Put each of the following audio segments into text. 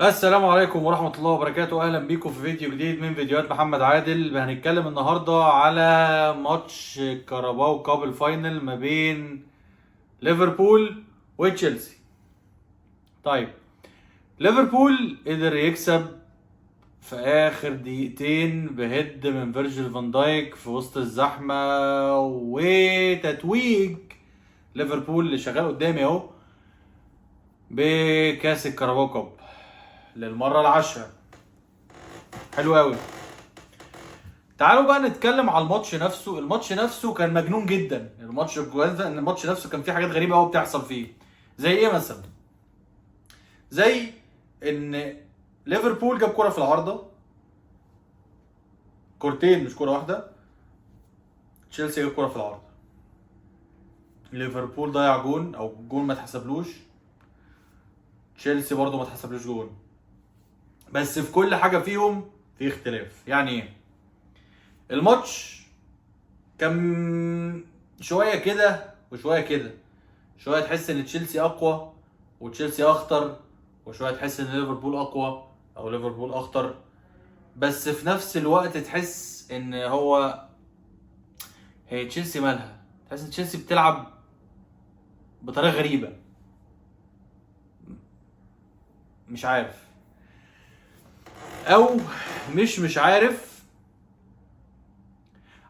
السلام عليكم ورحمة الله وبركاته. أهلا بيكم في فيديو جديد من فيديوهات محمد عادل. هنتكلم النهاردة على ماتش كاراباو كاب الفاينل ما بين ليفربول وتشيلسي. طيب، ليفربول قدر يكسب في آخر دقيقتين بهيد من فيرجيل فان دايك في وسط الزحمة، وتتويج ليفربول اللي شغال قدامي اهو بكاس الكاراباو كاب للمرة العاشرة. حلو قوي. تعالوا بقى نتكلم على الماتش نفسه. الماتش نفسه كان مجنون جدا. الماتش نفسه كان فيه حاجات غريبه قوي بتحصل فيه. زي ايه مثلا؟ زي ان ليفربول جاب كرة في العارضه، كورتين مش كرة واحده. تشيلسي جاب كرة في العارضه، ليفربول ضيع جون او جون ما اتحسبلوش، تشيلسي برضه ما اتحسبلوش جون. بس في كل حاجه فيهم في اختلاف. يعني ايه؟ الماتش كان شويه كده وشويه كده، شويه تحس ان تشيلسي اقوى وتشيلسي اخطر، وشويه تحس ان ليفربول اقوى او ليفربول اخطر. بس في نفس الوقت تحس ان هي تشيلسي مالها، تحس ان تشيلسي بتلعب بطريقه غريبه. مش عارف، او مش عارف.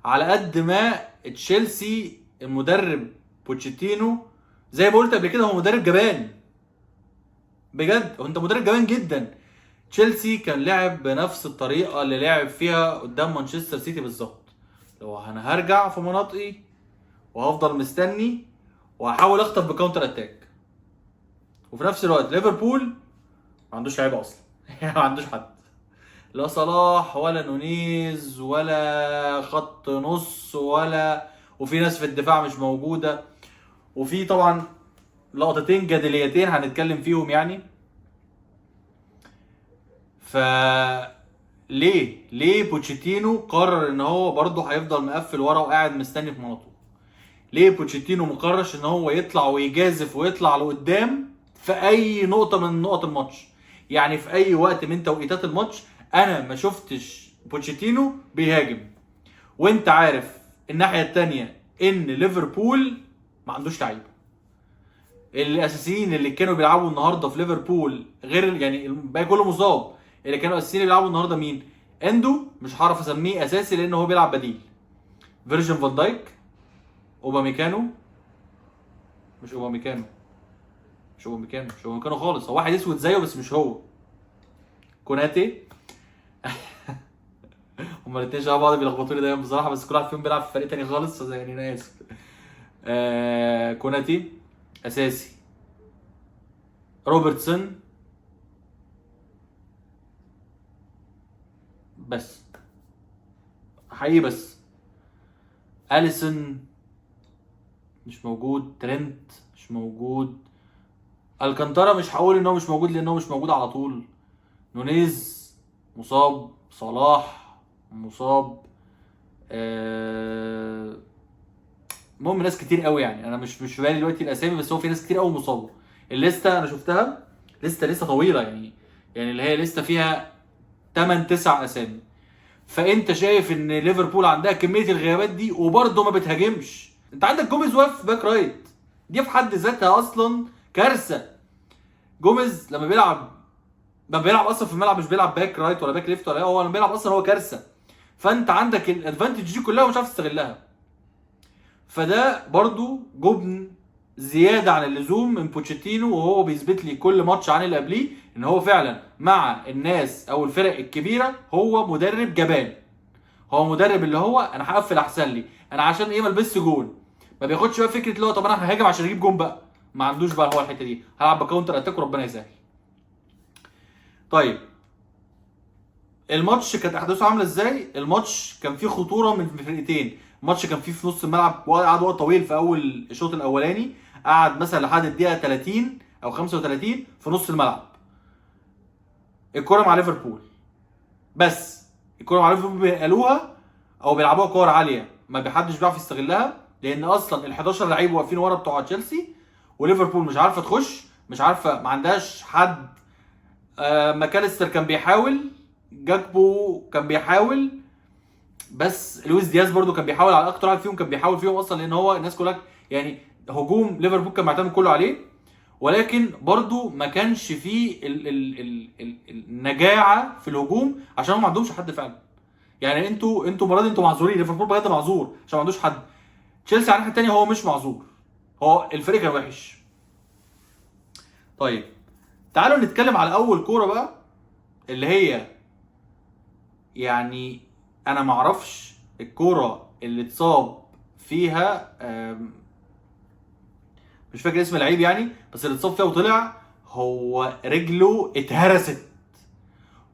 على قد ما تشيلسي المدرب بوتشيتينو زي ما قلت قبل كده هو مدرب جبان بجد، انت مدرب جبان جدا. تشيلسي كان لعب بنفس الطريقه اللي لعب فيها قدام مانشستر سيتي بالظبط. لو انا هرجع في مناطقي وهفضل مستني وهحاول اخطف بكاونتر اتاك. وفي نفس الوقت ليفربول ما عندوش لعيبه اصلا ما عندوش حد، لا صلاح ولا نونيز ولا خط نص وفي ناس في الدفاع مش موجوده. وفي طبعا لقطتين جدليتين هنتكلم فيهم يعني. ف ليه بوتشيتينو قرر ان هو برضه هيفضل مقفل ورا وقاعد مستني في مناطقه؟ ليه بوتشيتينو مقررش ان هو يطلع ويجازف ويطلع لقدام في اي نقطه من نقط الماتش؟ يعني في اي وقت من توقيتات الماتش انا ما شفتش بوتشيتينو بيهاجم. وانت عارف الناحيه التانيه ان ليفربول ما عندوش لعيبه. الاساسيين اللي كانوا بيلعبوا النهارده في ليفربول غير يعني الباقي كله مصاب. اللي كانوا اساسيين اللي بيلعبوا النهارده مين؟ اندو مش هعرف اسميه اساسي لان هو بيلعب بديل. فيرجن فان دايك، اوباميكانو مش اوباميكانو مش اوباميكانو خالص، هو واحد اسود زيه بس مش هو. كوناتي هما الاثنين شبه بعض بيلخبطوني دايما بصراحه، بس كل واحد فيهم بيلعب في فريق تاني خالص يعني انا اسف. كوناتي اساسي. روبرتسون بس حقيقي بس. اليسون مش موجود، ترينت مش موجود، الكانتارا مش هقول ان هو مش موجود لان هو مش موجود على طول، نونيز مصاب، صلاح مصاب. المهم ناس كتير قوي يعني انا مش في بالي دلوقتي الاسامي، بس هو في ناس كتير قوي مصابه. الليسته انا شفتها، لسه طويله يعني اللي هي لسه فيها 8 9 اسامي. فانت شايف ان ليفربول عندها كميه الغيابات دي وبرضه ما بتهاجمش. انت عندك جوميز واقف باك رايت، دي في حد ذاتها اصلا كارثه. جوميز لما بيلعب ما بيلعب اصلا في الملعب، مش بيلعب باك رايت ولا باك ليفت ولا هو لما بيلعب اصلا هو كارثه. فانت عندك الادفانتج دي كلها ومش عارف تستغلها. فده برضو جبن زياده عن اللزوم من بوتشيتينو، وهو بيثبت لي كل ماتش عن اللي قبليه ان هو فعلا مع الناس او الفرق الكبيره هو مدرب جبان. هو مدرب اللي هو انا هقفل احسن لي، انا عشان ايه ما البسش جون. ما بياخدش بقى فكره اللي هو طب انا ههاجم عشان اجيب جون بقى. ما عندوش بقى هو الحته دي، هلعب بكاونتر اتاك وربنا يسهل. طيب، الماتش كانت احداثه عامله ازاي؟ الماتش كان فيه خطوره من فرقتين. الماتش كان فيه في نص الملعب قعد وقت طويل في اول الشوط الاولاني، قعد مثلا لحد الدقيقه 30 او 35 في نص الملعب. الكره مع ليفربول، بس الكره مع ليفربول بينقلوها او بيلعبوها كور عاليه ما حدش بيعرف يستغلها، لان اصلا ال 11 لعيب واقفين ورا بتوع تشيلسي، وليفربول مش عارفه تخش، مش عارفه، ما عندهاش حد ماكاليستر كان بيحاول، جاكبو كان بيحاول، بس لويس دياز برضو كان بيحاول على اكتر واحد فيهم، كان بيحاول فيهم اصلا، لان هو الناس كلها يعني هجوم ليفربول كان معتمد كله عليه، ولكن برضو ما كانش فيه النجاعه في الهجوم عشان هم ما عندهمش حد فعلا. يعني انتوا المره دي انتوا معذورين، ليفربول بجد معذور عشان ما عندوش حد. تشيلسي على الناحيه الثانيه هو مش معذور، هو الفريق كان وحش. طيب تعالوا نتكلم على اول كوره بقى، اللي هي يعني انا ما اعرفش الكوره اللي اتصاب فيها، مش فاكر اسم اللعيب يعني، بس اللي اتصاب فيها وطلع هو رجله اتهرست،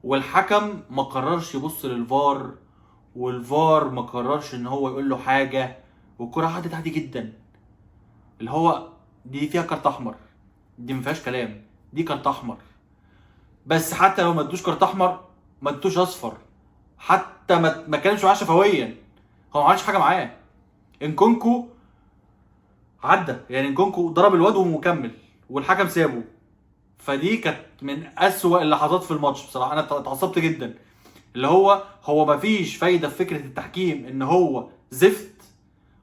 والحكم ما قررش يبص للفار، والفار ما قررش ان هو يقول له حاجه، والكره عدت عادي جدا. اللي هو دي فيها كارت احمر، دي ما فيهاش كلام، دي كارت احمر. بس حتى لو ما ادوش كارت احمر ما ادوش اصفر، حتى ما كانش معاه شفويا، هو ما عملش حاجه معاه. انكونكو عدى، يعني انكونكو ضرب الواد ومكمل والحكم سابه. فدي كانت من اسوأ اللحظات في الماتش بصراحه، انا اتعصبت جدا. اللي هو ما فيش فايده في فكره التحكيم ان هو زفت،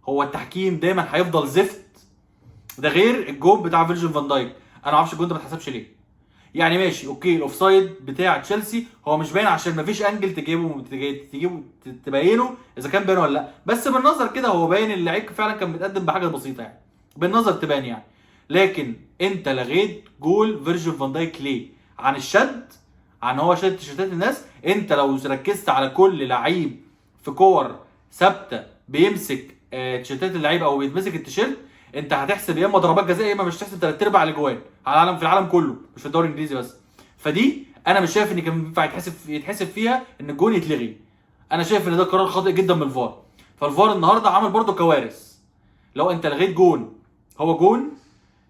هو التحكيم دايما هيفضل زفت. ده غير الجون بتاع فيرجيل فان دايك، انا ما اعرفش الجون ده ما اتحسبش ليه. يعني ماشي اوكي، الاوفسايد بتاع تشيلسي هو مش باين عشان ما فيش انجل تجيبه تبينه اذا كان باين ولا لا، بس بالنظر كده هو باين اللعيب فعلا كان متقدم بحاجه بسيطه يعني، بالنظر تبان يعني. لكن انت لغيت جول فيرجيل فان دايك ليه؟ عن الشد، عن هو شد تيشيرتات الناس. انت لو ركزت على كل لعيب في كور ثابته بيمسك تيشيرتات اللعيبه او بيتمسك التيشيرت، انت هتحسب يا اما ضربات جزاء يا اما مش هتحسب ثلاث ارباع الاجوان على العالم، في العالم كله مش في الدوري الانجليزي بس. فدي انا مش شايف ان كان ينفع يتحسب فيها ان الجون يتلغي. انا شايف ان ده قرار خاطئ جدا من الفار. فالفار النهارده عمل برده كوارث. لو انت لغيت جون، هو جون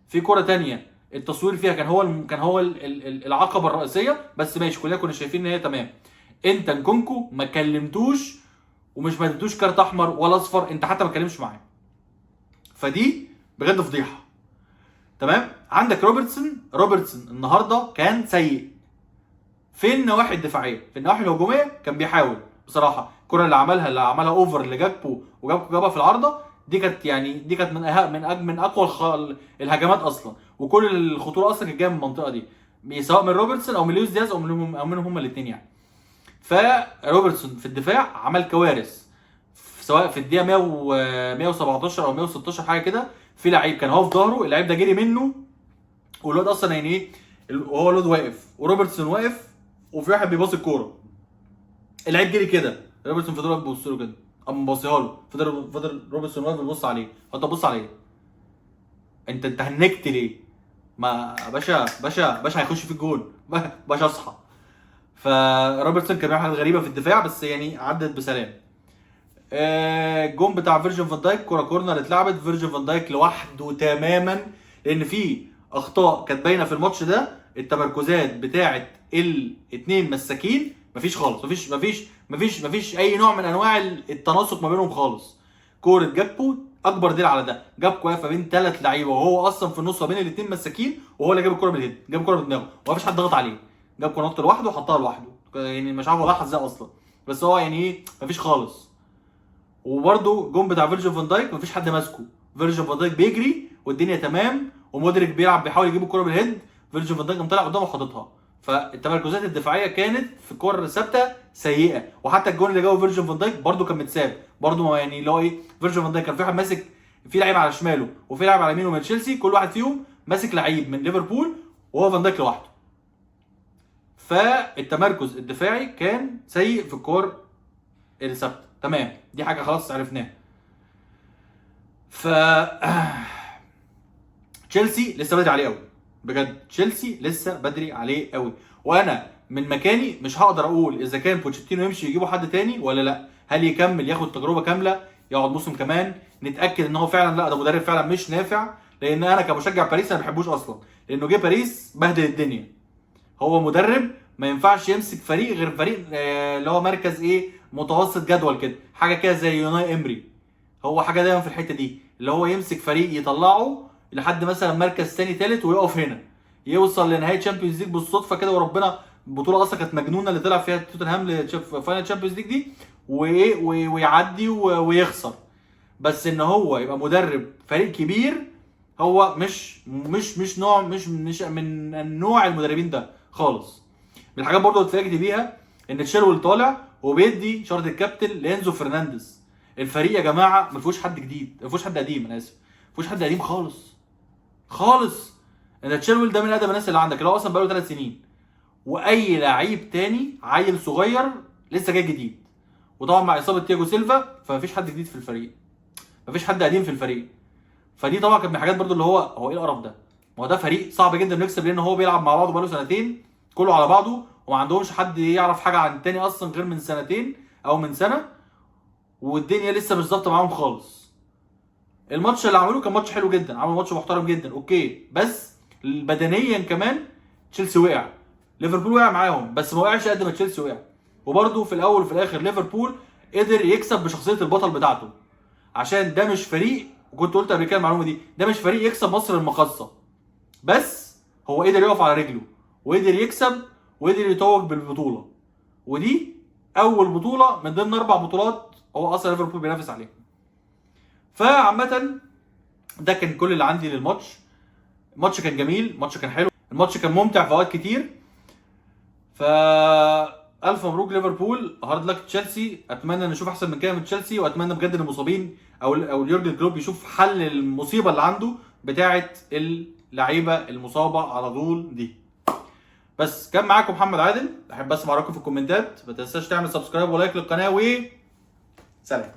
في كرة تانية التصوير فيها كان هو العقبة الرئيسية، بس ماشي كلنا كنا شايفين ان هي تمام. انت نكونكو ما كلمتوش ومش ما اديتوش كارت احمر ولا اصفر، انت حتى ما اتكلمش معاه. فدي بجد فضيحة. تمام. عندك روبرتسون النهارده كان سيء في النواحي الدفاعيه، في النواحي الهجوميه كان بيحاول بصراحه. الكره اللي عملها اوفر لجاكبو وجاكبو جابها في العارضه، دي كانت من اقوى الهجمات اصلا، وكل الخطوره اصلا كانت جايه من المنطقه دي، سواء من روبرتسون او من لويس دياز او منهم هما الاثنين يعني. فروبرتسون في الدفاع عمل كوارث، سواء في الدقيقه 117 او 116 حاجه كده، في لعيب كان هو في ظهره، اللعيب ده جري منه، والواد اصلا يعني ايه، وهو الواد واقف وروبرتسون واقف وفي واحد بيباصي الكوره، اللعيب جري كده، روبرتسون فضل واقف بيبص له كده، قام باصيها له، فضل روبرتسون واقف بيبص عليه. انت بتبص على ايه؟ انت هنكت ليه؟ ما باشا هيخش في الجون باشا اصحى. فروبرتسون كان بيعمل حاجات غريبه في الدفاع، بس يعني عدت بسلام. الجون بتاع فيرجن فان دايك، كوره كورنر اتلعبت فيرجن فان دايك لوحده تماما، لان في اخطاء كانت باينه في الماتش ده. التمركزات بتاعه الاثنين مساكين مفيش خالص، مفيش اي نوع من انواع التناسق ما بينهم خالص. كوره جابكو اكبر دليل على ده، جابكو واقف ما بين ثلاث لعيبه وهو اصلا في النص ما بين الاثنين مساكين، وهو اللي جاب الكوره بالهيد، جاب الكوره بدماغه ومفيش حد ضغط عليه، جاب كوره نط لوحده وحطها لوحده، يعني مش عارف هو لاحظ ازاي اصلا، بس هو يعني ايه مفيش خالص. وبرده جون بتاع فيرجن فان دايك مفيش حد ماسكه، فيرجن فان دايك بيجري والدنيا تمام، ومودريك بيحاول يجيب الكوره بالهيد، فيرجن فان دايك قام طالع قدامه وحاططها. فالتمركزات الدفاعيه كانت في الكور ثابته سيئه، وحتى الجون اللي جابه فيرجن فان دايك برده كان متساب، برده يعني اللي هو ايه، فيرجن فان دايك كان في واحد ماسك، في لعيب على شماله وفي لعيب على يمينه من تشيلسي، كل واحد فيهم ماسك لعيب من ليفربول وهو فان دايك لوحده. فالتمركز الدفاعي كان سيء في الكور الثابته. تمام، دي حاجه خلاص عرفناها. ف تشيلسي لسه بدري عليه قوي، بجد تشيلسي لسه بدري عليه قوي، وانا من مكاني مش هقدر اقول اذا كان بوتشيتينو يمشي يجيبوا حد تاني ولا لا، هل يكمل ياخد تجربه كامله يقعد موسم كمان نتاكد ان هو فعلا لا ده مدرب فعلا مش نافع. لان انا كمشجع باريس انا ما بحبوش اصلا، لانه جه باريس بهدل الدنيا. هو مدرب ما ينفعش يمسك فريق غير فريق اللي هو مركز ايه، متوسط جدول كده، حاجه كده زي يوناي امري. هو حاجه دايما في الحته دي، اللي هو يمسك فريق يطلعه لحد مثلا مركز ثاني ثالث ويقف هنا، يوصل لنهائي تشامبيونز ليج بالصدفه كده وربنا. البطوله اصلا كانت مجنونه اللي طلع فيها توتنهام لفاينل تشامبيونز ليج دي، ويعدي ويخسر. بس ان هو يبقى مدرب فريق كبير، هو مش نوع مش من النوع المدربين ده خالص. من الحاجات برضه اللي اتفاجئت بيها ان تشيلويل طالع وبيدي شارة الكابتن لانزو فرنانديز. الفريق يا جماعه ما فيهوش حد جديد، ما فيهوش حد قديم، انا اسف، ما فيهوش حد قديم خالص خالص. ان تشيلويل ده من اقدم الناس اللي عندك، اللي هو اصلا بقاله 3 سنين. واي لعيب تاني عيل صغير لسه جاي جديد. وطبعا مع اصابه تياجو سيلفا فمفيش حد جديد في الفريق، مفيش حد قديم في الفريق. فدي طبعا كانت من الحاجات برضو اللي هو ايه القرف ده؟ ما هو ده فريق صعب جدا نكسب، لان هو بيلعب مع بعضه بقاله سنتين كله على بعضه، وما عندهمش حد يعرف حاجه عن التاني اصلا غير من سنتين او من سنه، والدنيا لسه مش ظابطه معاهم خالص. الماتش اللي عملوه كان ماتش حلو جدا، عملوا ماتش محترم جدا اوكي، بس بدنيا كمان تشيلسي وقع. ليفربول وقع معاهم بس ما وقعش قد ما تشيلسي وقع. وبرده في الاول وفي الاخر ليفربول قدر يكسب بشخصيه البطل بتاعته، عشان ده مش فريق، وكنت قلت قبل كده المعلومه دي، ده مش فريق يكسب مصر المقاصه، بس هو قدر يقف على رجله وقدر يكسب وقدر يتوج بالبطوله. ودي اول بطوله من ضمن 4 بطولات هو اصلا ليفربول بينافس عليها. فعامه ده كان كل اللي عندي للماتش. الماتش كان جميل، الماتش كان حلو، الماتش كان ممتع في اوقات كتير. ف الف مبروك ليفربول، هارد لك تشيلسي. اتمنى نشوف احسن من كده من تشيلسي، واتمنى بجد ان المصابين او يورجن كلوب يشوف حل المصيبه اللي عنده بتاعه اللعيبه المصابه على طول دي. بس كان معاكم محمد عادل، احب اسمع رايكم في الكومنتات، ما تنساش تعمل سبسكرايب ولايك للقناه، و سلام.